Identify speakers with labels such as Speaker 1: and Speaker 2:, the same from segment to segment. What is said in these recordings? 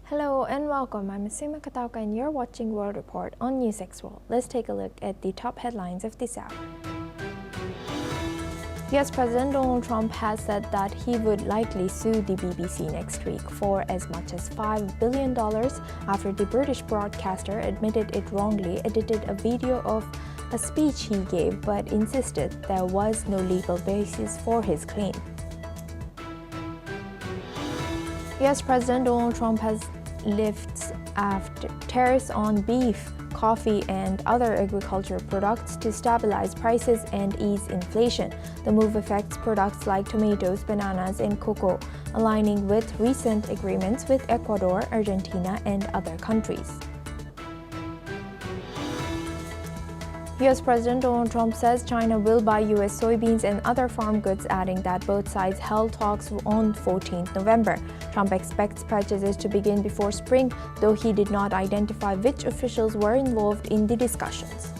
Speaker 1: Hello and welcome. I'm Asima Katauka and you're watching World Report on NewsX World. Let's take a look at the top headlines of this hour. US President Donald Trump has said that he would likely sue the BBC next week for as much as $5 billion after the British broadcaster admitted it wrongly edited a video of a speech he gave but insisted there was no legal basis for his claim. US President Donald Trump has lifted tariffs on beef, coffee, and other agricultural products to stabilize prices and ease inflation. The move affects products like tomatoes, bananas, and cocoa, aligning with recent agreements with Ecuador, Argentina, and other countries. US President Donald Trump says China will buy US soybeans and other farm goods, adding that both sides held talks on 14th November. Trump expects purchases to begin before spring, though he did not identify which officials were involved in the discussions.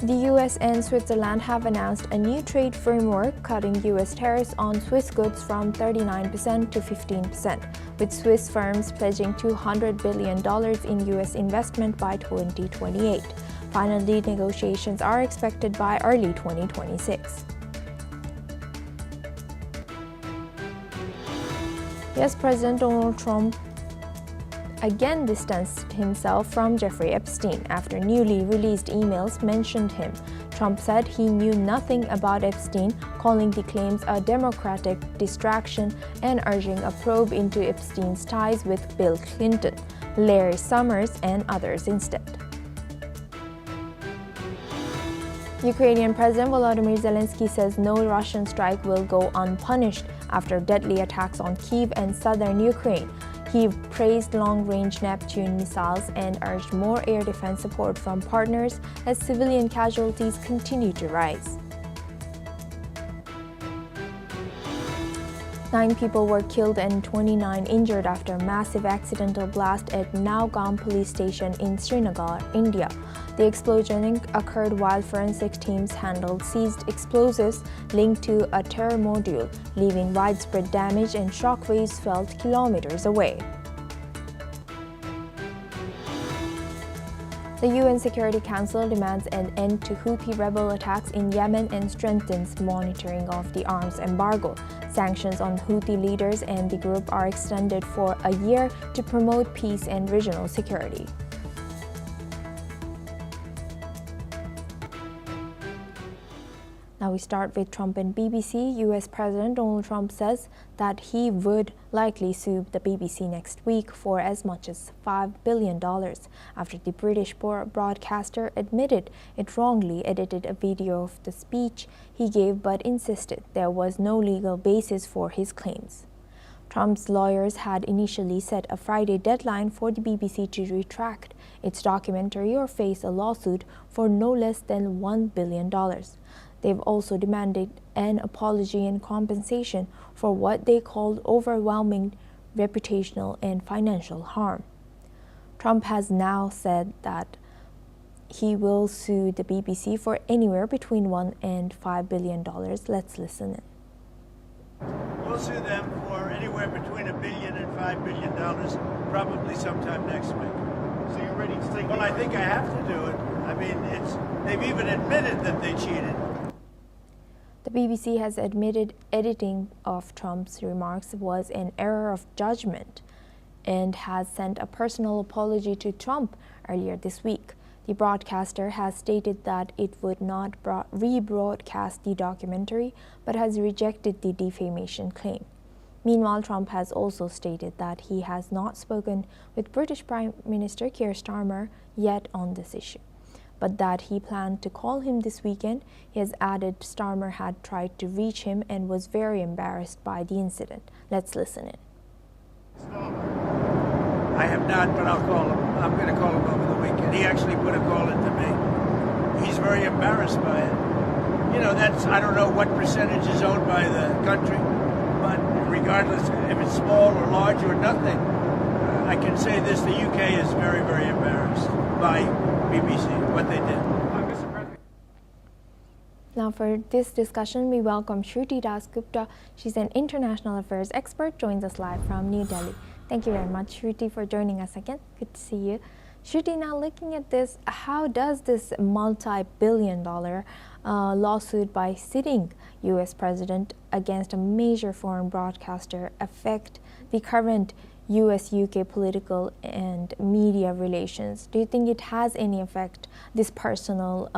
Speaker 1: The US and Switzerland have announced a new trade framework cutting US tariffs on Swiss goods from 39% to 15%, with Swiss firms pledging $200 billion in US investment by 2028. Finally, negotiations are expected by early 2026. US President Donald Trump again distanced himself from Jeffrey Epstein after newly released emails mentioned him. Trump said he knew nothing about Epstein, calling the claims a Democratic distraction and urging a probe into Epstein's ties with Bill Clinton, Larry Summers, and others instead. Ukrainian President Volodymyr Zelensky says no Russian strike will go unpunished after deadly attacks on Kyiv and southern Ukraine. He praised long-range Neptune missiles and urged more air defense support from partners as civilian casualties continue to rise. 9 people were killed and 29 injured after a massive accidental blast at Naugam police station in Srinagar, India. The explosion occurred while forensic teams handled seized explosives linked to a terror module, leaving widespread damage and shockwaves felt kilometers away. The UN Security Council demands an end to Houthi rebel attacks in Yemen and strengthens monitoring of the arms embargo. Sanctions on Houthi leaders and the group are extended for a year to promote peace and regional security. Now we start with Trump and BBC. US President Donald Trump says that he would likely sue the BBC next week for as much as $5 billion after the British broadcaster admitted it wrongly edited a video of the speech he gave but insisted there was no legal basis for his claims. Trump's lawyers had initially set a Friday deadline for the BBC to retract its documentary or face a lawsuit for no less than $1 billion. They've also demanded an apology and compensation for what they called overwhelming reputational and financial harm. Trump has now said that he will sue the BBC for anywhere between $1 and $5 billion. Let's listen in.
Speaker 2: We'll sue them for anywhere between $1 billion and $5 billion, probably sometime next week.
Speaker 3: So you're ready to take?
Speaker 2: Well, I think I have to do it. I mean, they've even admitted that they cheated.
Speaker 1: The BBC has admitted editing of Trump's remarks was an error of judgment and has sent a personal apology to Trump earlier this week. The broadcaster has stated that it would not rebroadcast the documentary, but has rejected the defamation claim. Meanwhile, Trump has also stated that he has not spoken with British Prime Minister Keir Starmer yet on this issue, but that he planned to call him this weekend. He has added Starmer had tried to reach him and was very embarrassed by the incident. Let's listen in.
Speaker 2: I have not, but I'll call him. I'm going to call him over the weekend. He actually put a call into me. He's very embarrassed by it. You know, I don't know what percentage is owned by the country, but regardless if it's small or large or nothing, I can say this, the UK is very, very embarrassed by BBC, what they did.
Speaker 1: Now for this discussion, we welcome Shruti Dasgupta. She's an international affairs expert, joins us live from New Delhi. Thank you very much, Shruti, for joining us again. Good to see you. Shruti, now looking at this, how does this multi-billion-dollar lawsuit by sitting U.S. president against a major foreign broadcaster affect the current U.S.-UK political and media relations? Do you think it has any effect, this personal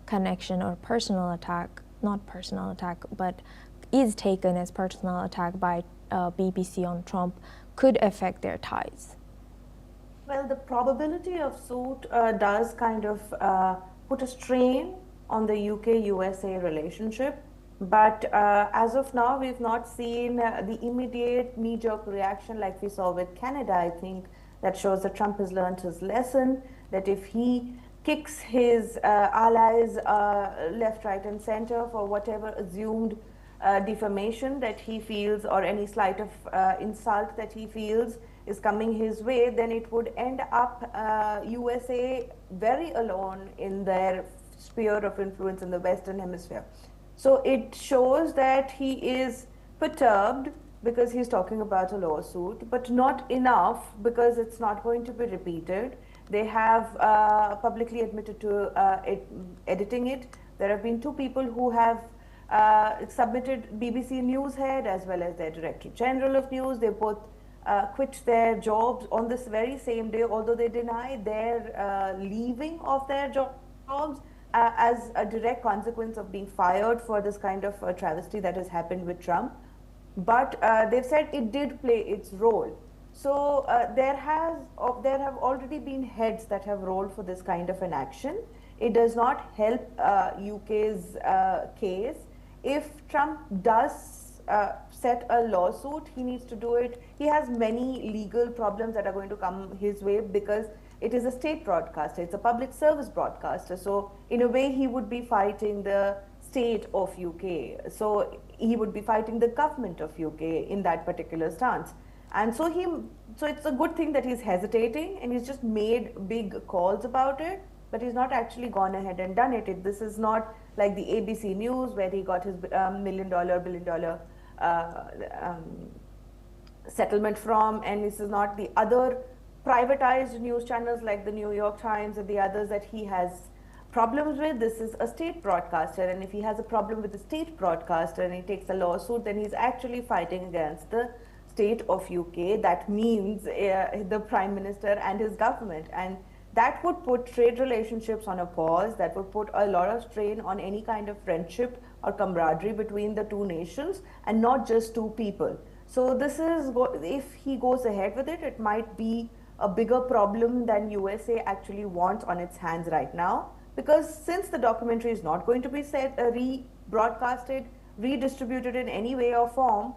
Speaker 1: connection or personal attack, not personal attack, but is taken as personal attack by BBC on Trump, could affect their ties?
Speaker 3: Well, the probability of suit does kind of put a strain on the UK-USA relationship. But as of now, we've not seen the immediate knee-jerk reaction like we saw with Canada. I think that shows that Trump has learned his lesson, that if he kicks his allies left, right, and center for whatever assumed defamation that he feels or any slight of insult that he feels is coming his way, then it would end up USA very alone in their sphere of influence in the Western Hemisphere. So it shows that he is perturbed because he's talking about a lawsuit, but not enough because it's not going to be repeated. They have publicly admitted to editing it. There have been two people who have submitted BBC News head as well as their Director General of News. They both quit their jobs on this very same day, although they deny their leaving of their jobs as a direct consequence of being fired for this kind of travesty that has happened with Trump. But they've said it did play its role. So there have already been heads that have rolled for this kind of an action. It does not help UK's case. If Trump does set a lawsuit, he needs to do it. He has many legal problems that are going to come his way because it is a state broadcaster. It's a public service broadcaster. So in a way, he would be fighting the state of UK. So he would be fighting the government of UK in that particular stance. And so it's a good thing that he's hesitating and he's just made big calls about it, but he's not actually gone ahead and done it. This is not like the ABC News where he got his $1 billion settlement from, and this is not the other privatized news channels like the New York Times and the others that he has problems with. This is a state broadcaster, and if he has a problem with the state broadcaster and he takes a lawsuit, then he's actually fighting against the state of UK. That means the Prime Minister and his government, and that would put trade relationships on a pause. That would put a lot of strain on any kind of friendship or camaraderie between the two nations and not just two people. So this is, if he goes ahead with it, it might be a bigger problem than USA actually wants on its hands right now, because since the documentary is not going to be rebroadcasted, redistributed in any way or form,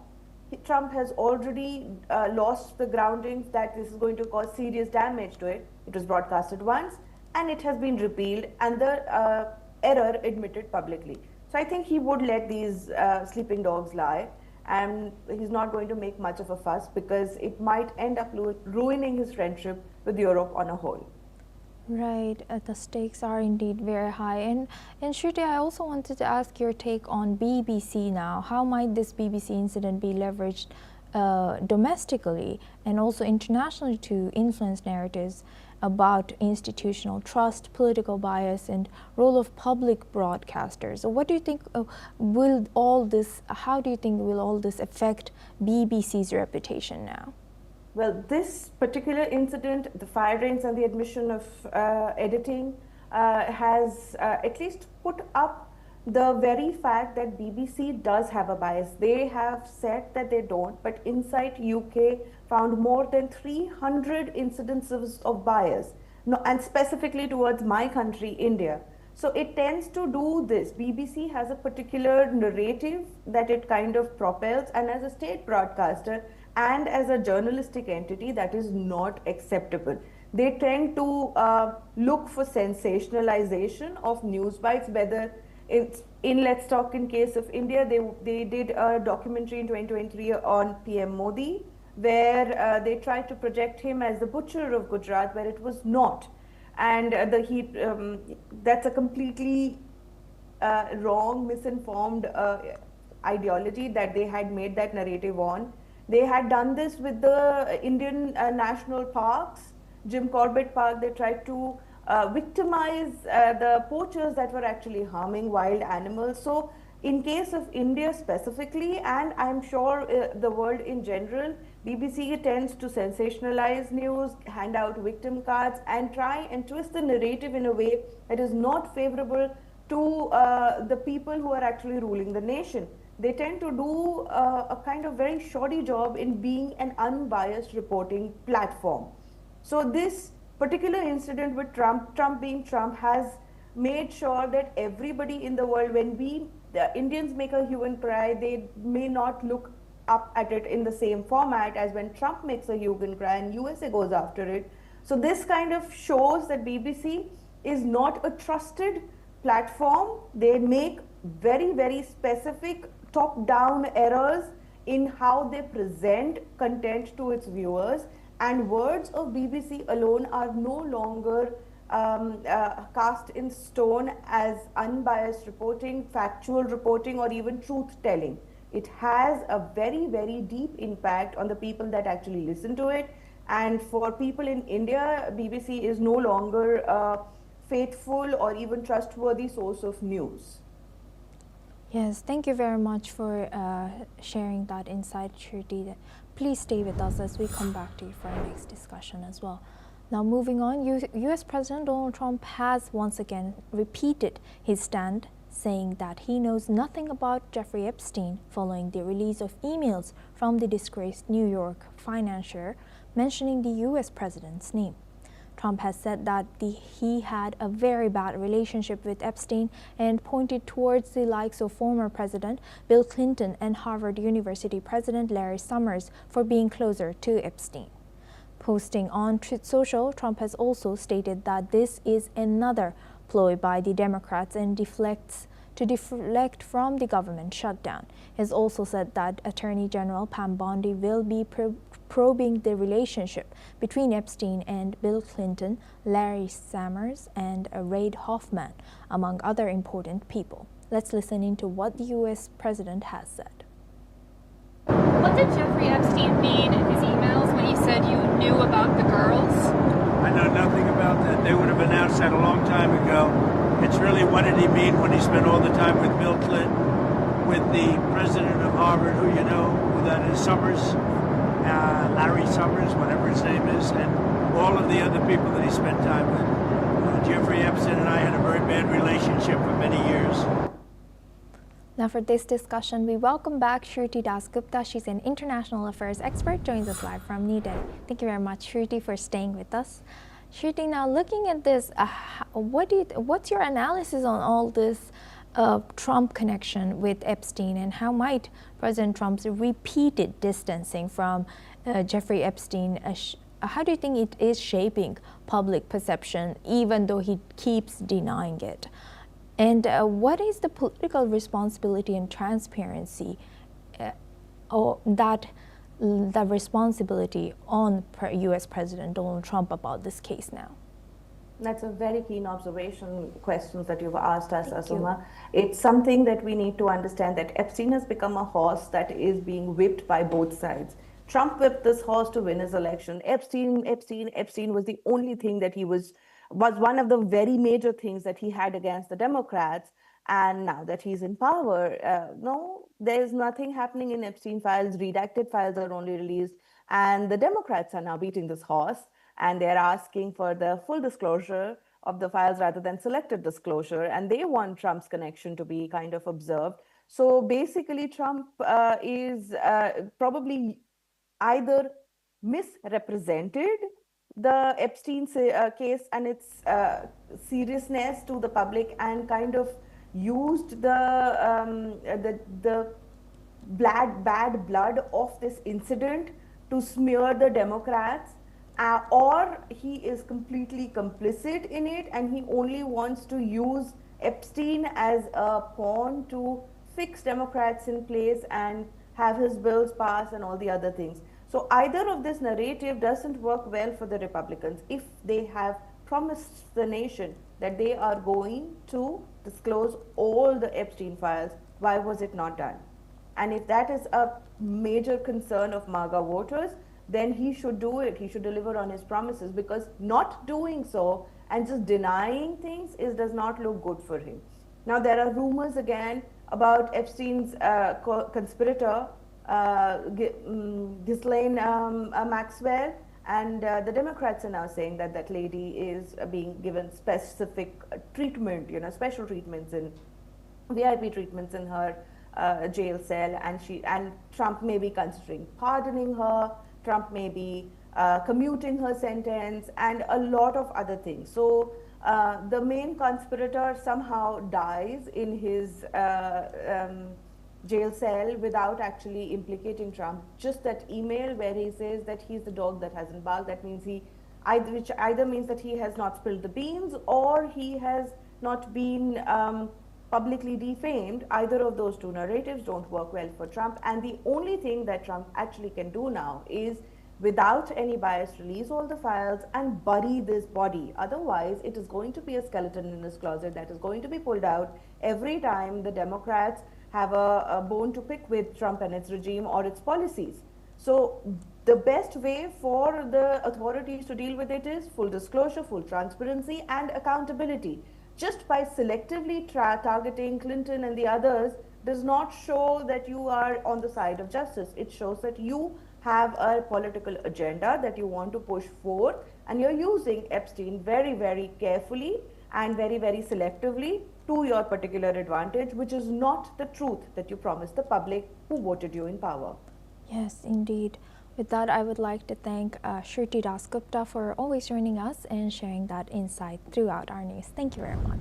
Speaker 3: Trump has already lost the groundings that this is going to cause serious damage to it. It was broadcasted once and it has been repealed and the error admitted publicly. So I think he would let these sleeping dogs lie, and he's not going to make much of a fuss because it might end up ruining his friendship with Europe on a whole.
Speaker 1: Right, the stakes are indeed very high. And Shruti, I also wanted to ask your take on BBC now. How might this BBC incident be leveraged domestically and also internationally to influence narratives about institutional trust, political bias, and role of public broadcasters? So what do you think will all this affect BBC's reputation now?
Speaker 3: Well, this particular incident, the firings and the admission of editing, has at least put up the very fact that BBC does have a bias. They have said that they don't, but Insight UK found more than 300 incidences of bias, and specifically towards my country, India. So it tends to do this. BBC has a particular narrative that it kind of propels, and as a state broadcaster and as a journalistic entity, that is not acceptable. They tend to look for sensationalization of news bites, whether it's in, let's talk in case of India, they did a documentary in 2023 on PM Modi, where they tried to project him as the butcher of Gujarat, where it was not. And that's a completely wrong, misinformed ideology that they had made that narrative on. They had done this with the Indian national parks, Jim Corbett Park. They tried to victimize the poachers that were actually harming wild animals. So in case of India specifically, and I'm sure the world in general, BBC tends to sensationalize news, hand out victim cards, and try and twist the narrative in a way that is not favorable to the people who are actually ruling the nation. They tend to do a kind of very shoddy job in being an unbiased reporting platform. So this particular incident with Trump being Trump, has made sure that everybody in the world, when the Indians make a hue and cry, they may not look up at it in the same format as when Trump makes a hue and cry and USA goes after it. So this kind of shows that BBC is not a trusted platform. They make very, very specific top-down errors in how they present content to its viewers, and words of BBC alone are no longer cast in stone as unbiased reporting, factual reporting, or even truth telling. It has a very, very deep impact on the people that actually listen to it. And for people in India, BBC is no longer a faithful or even trustworthy source of news.
Speaker 1: Yes, thank you very much for sharing that insight, Shruti. Please stay with us as we come back to you for our next discussion as well. Now, moving on, U.S. President Donald Trump has once again repeated his stand, saying that he knows nothing about Jeffrey Epstein following the release of emails from the disgraced New York financier mentioning the U.S. president's name. Trump has said that he had a very bad relationship with Epstein and pointed towards the likes of former President Bill Clinton and Harvard University President Larry Summers for being closer to Epstein. Posting on Truth Social, Trump has also stated that this is another ploy by the Democrats and deflect from the government shutdown. He has also said that Attorney General Pam Bondi will be probing the relationship between Epstein and Bill Clinton, Larry Summers, and Reid Hoffman, among other important people. Let's listen into what the U.S. president has said.
Speaker 4: What did Jeffrey Epstein mean in his emails when he said you knew about the girls?
Speaker 2: I know nothing about that. They would have announced that a long time ago. It's really, what did he mean when he spent all the time with Bill Clinton, with the president of Harvard, who you know who that is, Summers, Larry Summers, whatever his name is, and all of the other people that he spent time with. Jeffrey Epstein and I had a very bad relationship for many years.
Speaker 1: Now for this discussion, we welcome back Shruti Dasgupta. She's an international affairs expert, joins us live from New Delhi. Thank you very much, Shruti, for staying with us. Shruti, now looking at this, what's your analysis on all this Trump connection with Epstein, and how might President Trump's repeated distancing from Jeffrey Epstein, how do you think it is shaping public perception, even though he keeps denying it? And what is the political responsibility and transparency or the responsibility on U.S. President Donald Trump about this case now?
Speaker 3: That's a very keen observation, questions that you've asked us, Asuma. It's something that we need to understand, that Epstein has become a horse that is being whipped by both sides. Trump whipped this horse to win his election. Epstein was the only thing that he was one of the very major things that he had against the Democrats. And now that he's in power, no, there's nothing happening in Epstein files. Redacted files are only released. And the Democrats are now beating this horse, and they're asking for the full disclosure of the files rather than selective disclosure. And they want Trump's connection to be kind of observed. So basically, Trump is probably either misrepresented the Epstein case and its seriousness to the public, and kind of used the bad blood of this incident to smear the Democrats, or he is completely complicit in it and he only wants to use Epstein as a pawn to fix Democrats in place and have his bills pass and all the other things. So either of this narrative doesn't work well for the Republicans. If they have promised the nation that they are going to disclose all the Epstein files. Why was it not done? And if that is a major concern of MAGA voters, then he should do it. He should deliver on his promises, because not doing so and just denying things does not look good for him. Now, there are rumors again about Epstein's conspirator, Ghislaine Maxwell, and the Democrats are now saying that that lady is being given specific treatment, special treatments in VIP treatments in her jail cell, and Trump may be considering pardoning her. Trump may be commuting her sentence, and a lot of other things. So the main conspirator somehow dies in his jail cell without actually implicating Trump. Just that email where he says that he's the dog that hasn't barked, that means which either means that he has not spilled the beans, or he has not been publicly defamed. Either of those two narratives don't work well for Trump. And the only thing that Trump actually can do now is, without any bias, release all the files and bury this body. Otherwise, it is going to be a skeleton in his closet that is going to be pulled out every time the Democrats have a bone to pick with Trump and its regime or its policies. So the best way for the authorities to deal with it is full disclosure, full transparency, and accountability. Just by selectively targeting Clinton and the others does not show that you are on the side of justice. It shows that you have a political agenda that you want to push forward, and you're using Epstein very, very carefully and very, very selectively to your particular advantage, which is not the truth that you promised the public who voted you in power.
Speaker 1: Yes, indeed. With that, I would like to thank Shruti Dasgupta for always joining us and sharing that insight throughout our news. Thank you very much.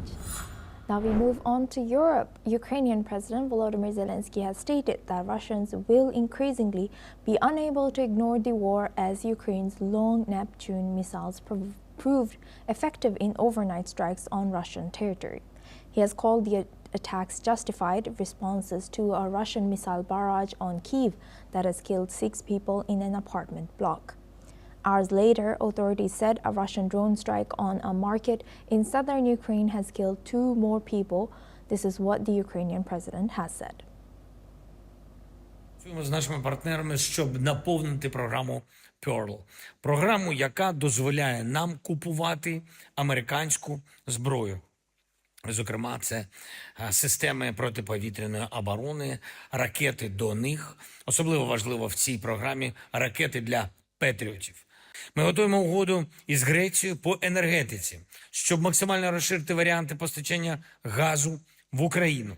Speaker 1: Now we move on to Europe. Ukrainian President Volodymyr Zelensky has stated that Russians will increasingly be unable to ignore the war as Ukraine's long Neptune missiles proved effective in overnight strikes on Russian territory. He has called the attacks justified responses to a Russian missile barrage on Kyiv that has killed 6 people in an apartment block. Hours later, authorities said a Russian drone strike on a market in southern Ukraine has killed 2 more people. This is what the Ukrainian president has said.
Speaker 5: Працюємо з нашими партнерами, щоб наповнити програму Pearl. Програму, яка дозволяє нам купувати американську зброю. Зокрема, це системи протиповітряної оборони, ракети до них. Особливо важливо в цій програмі ракети для патріотів. Ми готуємо угоду із Грецією по енергетиці, щоб максимально розширити варіанти постачання газу в Україну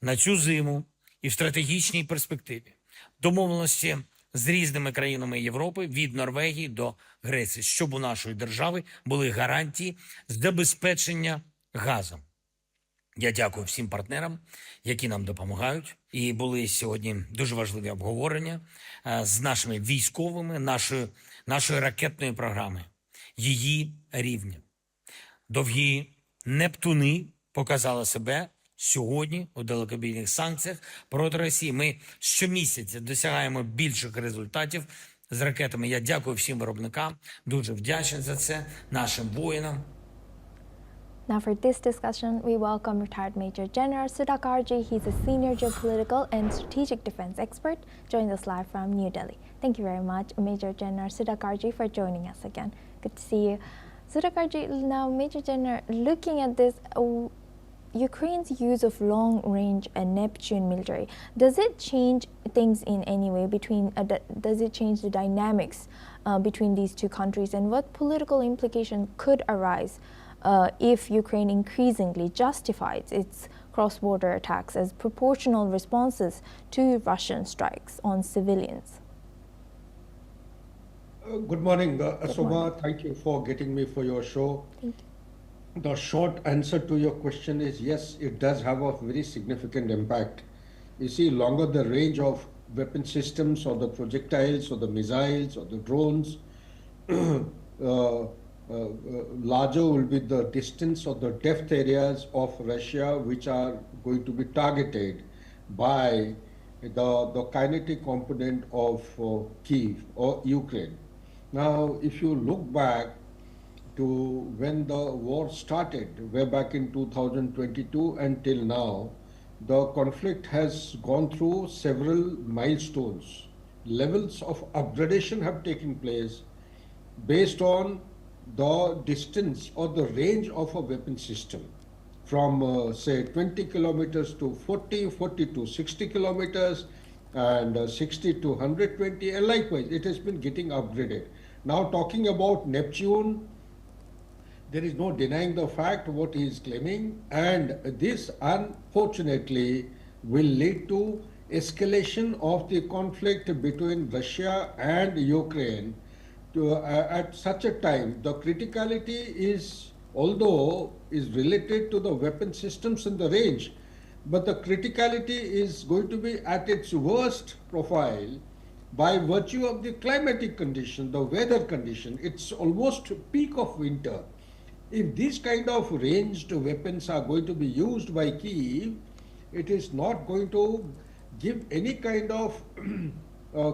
Speaker 5: на цю зиму і в стратегічній перспективі. Домовленості з різними країнами Європи, від Норвегії до Греції, щоб у нашої держави були гарантії забезпечення газом. Я дякую всім партнерам, які нам допомагають. І були сьогодні дуже важливі обговорення з нашими військовими, нашої ракетної програми, її рівня. Довгі Нептуни показали себе сьогодні у далекобійних санкціях проти Росії. Ми щомісяця досягаємо більших результатів з ракетами. Я дякую всім виробникам, дуже вдячний за це, нашим воїнам.
Speaker 1: Now for this discussion, we welcome retired Major General Srinagar. He's a senior geopolitical and strategic defense expert, joined us live from New Delhi. Thank you very much, Major General Srinagar, for joining us again. Good to see you. Srinagar, now Major General, looking at this, Ukraine's use of long-range Neptune military, does it change things in any way does it change the dynamics between these two countries, and what political implication could arise if Ukraine increasingly justifies its cross-border attacks as proportional responses to Russian strikes on civilians?
Speaker 6: Good morning, Asoma. Thank you for getting me for your show.
Speaker 1: Thank you.
Speaker 6: The short answer to your question is yes, it does have a very significant impact. You see, longer the range of weapon systems or the projectiles or the missiles or the drones, larger will be the distance or the depth areas of Russia which are going to be targeted by the kinetic component of Kyiv or Ukraine. Now, if you look back to when the war started, way back in 2022 until now, the conflict has gone through several milestones. Levels of upgradation have taken place based on the distance or the range of a weapon system from say 20 kilometers to 40, 40 to 60 kilometers and 60 to 120, and likewise it has been getting upgraded. Now talking about Neptune, there is no denying the fact what he is claiming, and this unfortunately will lead to escalation of the conflict between Russia and Ukraine to, at such a time. The criticality is, although is related to the weapon systems and the range, but the criticality is going to be at its worst profile by virtue of the climatic condition, the weather condition. It's almost peak of winter. If these kind of ranged weapons are going to be used by Kyiv, it is not going to give any kind of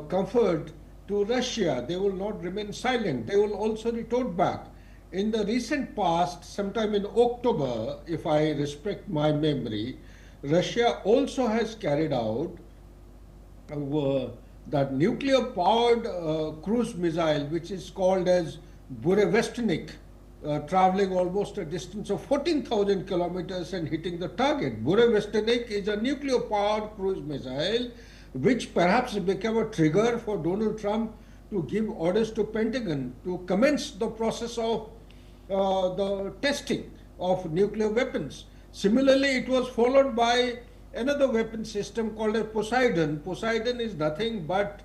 Speaker 6: comfort to Russia. They will not remain silent. They will also retort back. In the recent past, sometime in October, if I respect my memory, Russia also has carried out that nuclear-powered cruise missile, which is called as Burevestnik, traveling almost a distance of 14,000 kilometers and hitting the target. Burevestnik is a nuclear-powered cruise missile, which perhaps became a trigger for Donald Trump to give orders to Pentagon to commence the process of the testing of nuclear weapons. Similarly, it was followed by another weapon system called as Poseidon. Poseidon is nothing but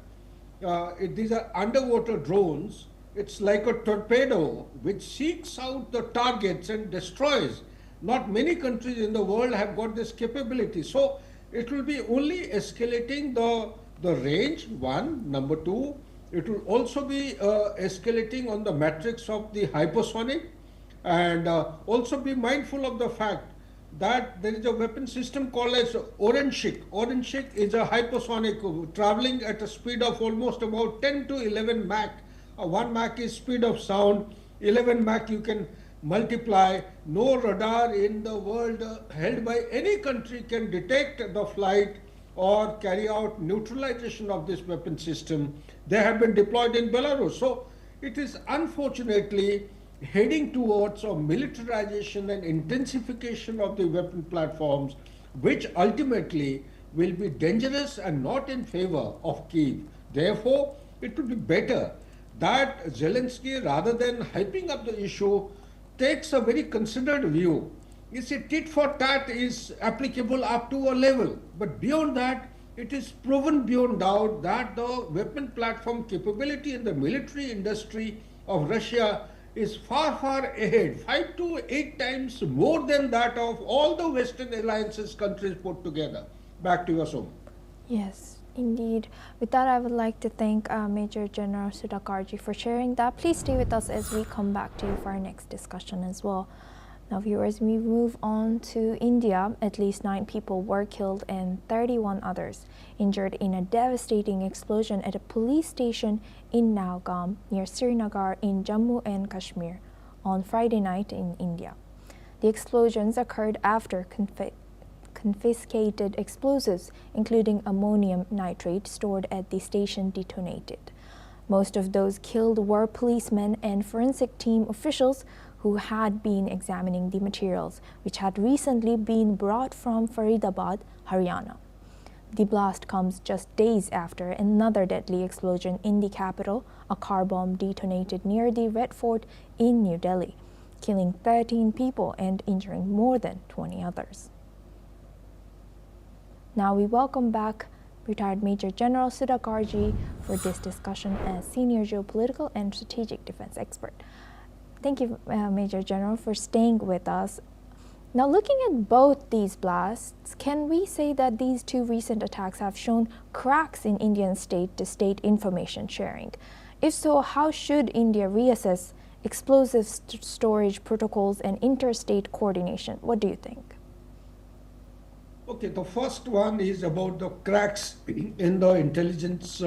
Speaker 6: these are underwater drones. It's like a torpedo which seeks out the targets and destroys. Not many countries in the world have got this capability. So it will be only escalating the range, one. Number two, it will also be escalating on the matrix of the hypersonic, and also be mindful of the fact that there is a weapon system called as Orenshik. Orenshik is a hypersonic traveling at a speed of almost about 10 to 11 Mach. 1 Mach is speed of sound, 11 Mach you can multiply. No radar in the world held by any country can detect the flight or carry out neutralization of this weapon system. They have been deployed in Belarus. So it is unfortunately heading towards a militarization and intensification of the weapon platforms, which ultimately will be dangerous and not in favor of Kyiv. Therefore, it would be better that Zelensky, rather than hyping up the issue, takes a very considered view. You see, tit for tat is applicable up to a level, but beyond that, it is proven beyond doubt that the weapon platform capability in the military industry of Russia is far, far ahead, 5 to 8 times more than that of all the Western alliances countries put together. Back to you, Asum.
Speaker 1: Yes, indeed. With that, I would like to thank Major General Sudhakarji for sharing that. Please stay with us as we come back to you for our next discussion as well. Now, viewers, we move on to India. At least 9 people were killed and 31 others injured in a devastating explosion at a police station in Nowgam near Srinagar in Jammu and Kashmir on Friday night in India. The explosions occurred after confiscated explosives, including ammonium nitrate stored at the station, detonated. Most of those killed were policemen and forensic team officials who had been examining the materials, which had recently been brought from Faridabad, Haryana. The blast comes just days after another deadly explosion in the capital. A car bomb detonated near the Red Fort in New Delhi, killing 13 people and injuring more than 20 others. Now we welcome back retired Major General Sudhakarji for this discussion as Senior Geopolitical and Strategic Defense Expert. Thank you, Major General, for staying with us. Now, looking at both these blasts, can we say that these 2 recent attacks have shown cracks in Indian state-to-state information sharing? If so, how should India reassess explosive storage protocols and interstate coordination? What do you think?
Speaker 6: Okay, the first one is about the cracks in the intelligence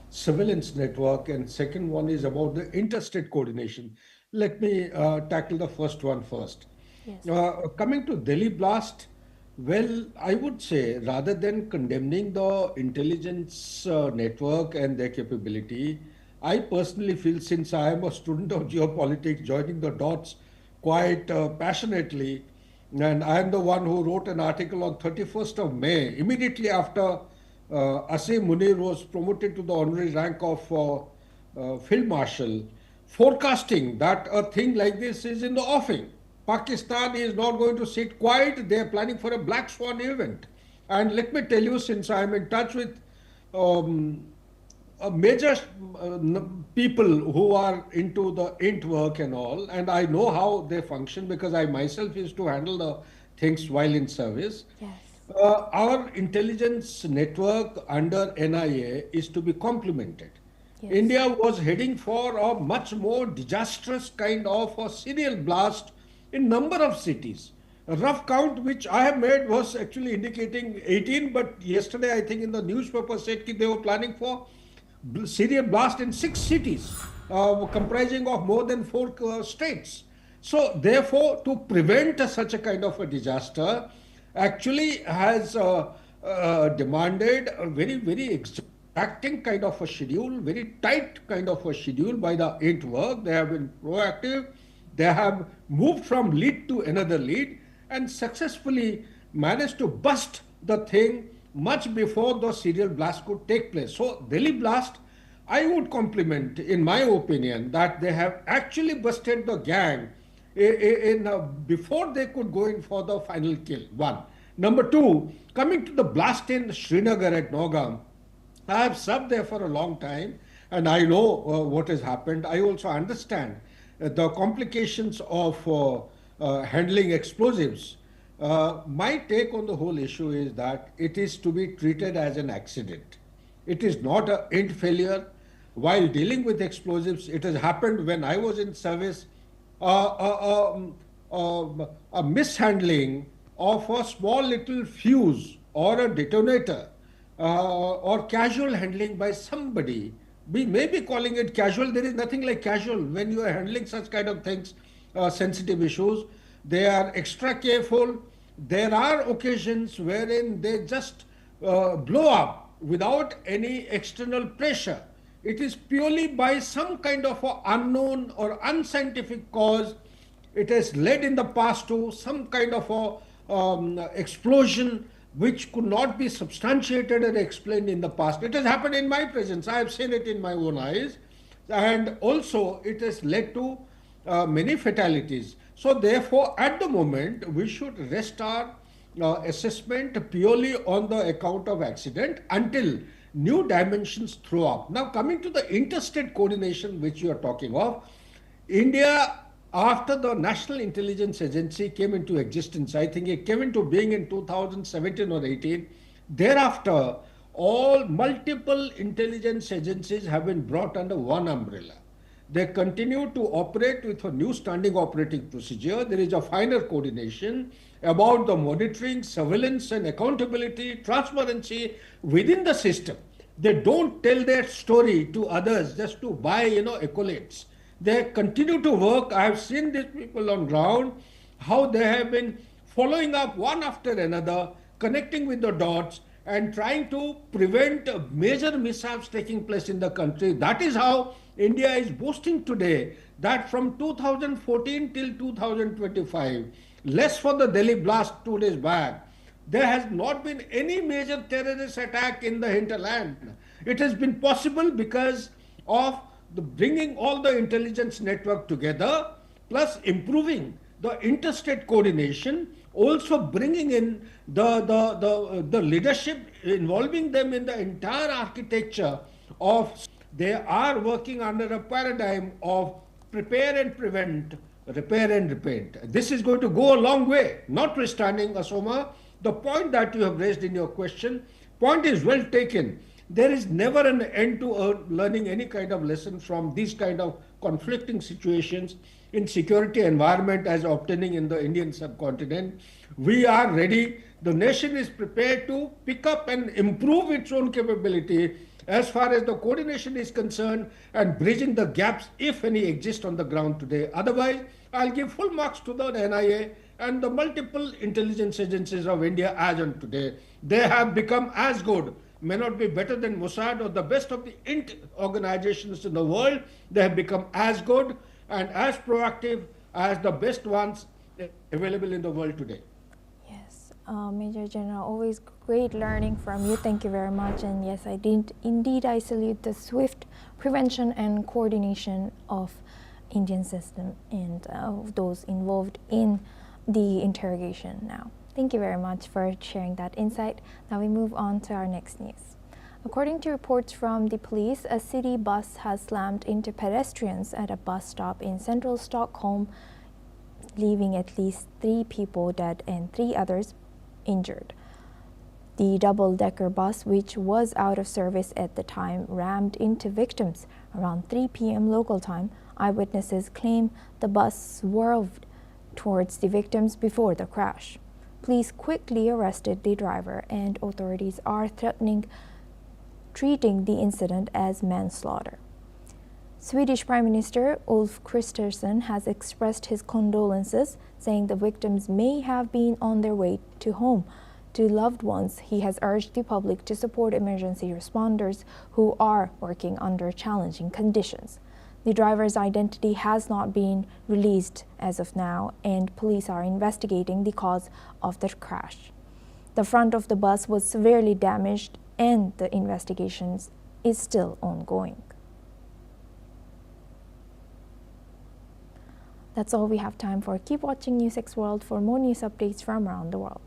Speaker 6: surveillance network, and second one is about the interstate coordination. Let me tackle the first one first.
Speaker 1: Yes.
Speaker 6: Coming to Delhi blast, well, I would say rather than condemning the intelligence network and their capability, I personally feel, since I am a student of geopolitics, joining the dots quite passionately, and I am the one who wrote an article on 31st of May, immediately after Asim Munir was promoted to the honorary rank of Field Marshal, forecasting that a thing like this is in the offing. Pakistan is not going to sit quiet. They are planning for a black swan event. And let me tell you, since I am in touch with um, major people who are into the int work and all, and I know how they function because I myself used to handle the things while in service.
Speaker 1: Yes.
Speaker 6: Our intelligence network under NIA is to be complemented.
Speaker 1: Yes.
Speaker 6: India was heading for a much more disastrous kind of a serial blast in number of cities. A rough count which I have made was actually indicating 18, but yesterday I think in the newspaper said that they were planning for serial blast in 6 cities, comprising of more than 4 states. So therefore, to prevent such a kind of a disaster, actually has demanded a very, very exacting kind of a schedule, very tight kind of a schedule by the int work. They have been proactive. They have moved from lead to another lead and successfully managed to bust the thing much before the serial blast could take place. So Delhi blast, I would compliment, in my opinion, that they have actually busted the gang before they could go in for the final kill. One. Number two, coming to the blast in Srinagar at Nogam, I have served there for a long time and I know what has happened. I also understand the complications of handling explosives. My take on the whole issue is that it is to be treated as an accident. It is not an end failure. While dealing with explosives, it has happened when I was in service, a mishandling of a small little fuse or a detonator or casual handling by somebody. We may be calling it casual. There is nothing like casual when you are handling such kind of things, sensitive issues. They are extra careful. There are occasions wherein they just blow up without any external pressure. It is purely by some kind of a unknown or unscientific cause. It has led in the past to some kind of a explosion which could not be substantiated and explained in the past. It has happened in my presence. I have seen it in my own eyes. And also it has led to many fatalities. So therefore, at the moment, we should rest our assessment purely on the account of accident until new dimensions throw up. Now, coming to the interstate coordination which you are talking of, India, after the National Intelligence Agency came into existence, I think it came into being in 2017 or 18, thereafter, all multiple intelligence agencies have been brought under one umbrella. They continue to operate with a new standing operating procedure. There is a finer coordination about the monitoring, surveillance and accountability, transparency within the system. They don't tell their story to others just to buy, accolades. They continue to work. I have seen these people on ground, how they have been following up one after another, connecting with the dots and trying to prevent major mishaps taking place in the country. That is how India is boasting today that from 2014 till 2025, less for the Delhi blast 2 days back, there has not been any major terrorist attack in the hinterland. It has been possible because of the bringing all the intelligence network together, plus improving the interstate coordination, also bringing in the leadership, involving them in the entire architecture of. They are working under a paradigm of prepare and prevent, repair and repent. This is going to go a long way. Notwithstanding, Asoma, the point that you have raised in your question, point is well taken. There is never an end to learning any kind of lesson from these kind of conflicting situations in security environment as obtaining in the Indian subcontinent. We are ready. The nation is prepared to pick up and improve its own capability as far as the coordination is concerned and bridging the gaps, if any, exist on the ground today. Otherwise, I'll give full marks to the NIA and the multiple intelligence agencies of India as on today. They have become as good, may not be better than Mossad or the best of the organizations in the world. They have become as good and as proactive as the best ones available in the world today.
Speaker 1: Yes, Major General, always great learning from you. Thank you very much. And yes, I salute the swift prevention and coordination of Indian system and those involved in the interrogation now. Thank you very much for sharing that insight. Now we move on to our next news. According to reports from the police, a city bus has slammed into pedestrians at a bus stop in central Stockholm, leaving at least 3 people dead and 3 others injured. The double-decker bus, which was out of service at the time, rammed into victims around 3 p.m. local time. Eyewitnesses claim the bus swerved towards the victims before the crash. Police quickly arrested the driver, and authorities are treating the incident as manslaughter. Swedish Prime Minister Ulf Kristersson has expressed his condolences, saying the victims may have been on their way to home to loved ones. He has urged the public to support emergency responders who are working under challenging conditions. The driver's identity has not been released as of now, and police are investigating the cause of the crash. The front of the bus was severely damaged, and the investigation is still ongoing. That's all we have time for. Keep watching News X World for more news updates from around the world.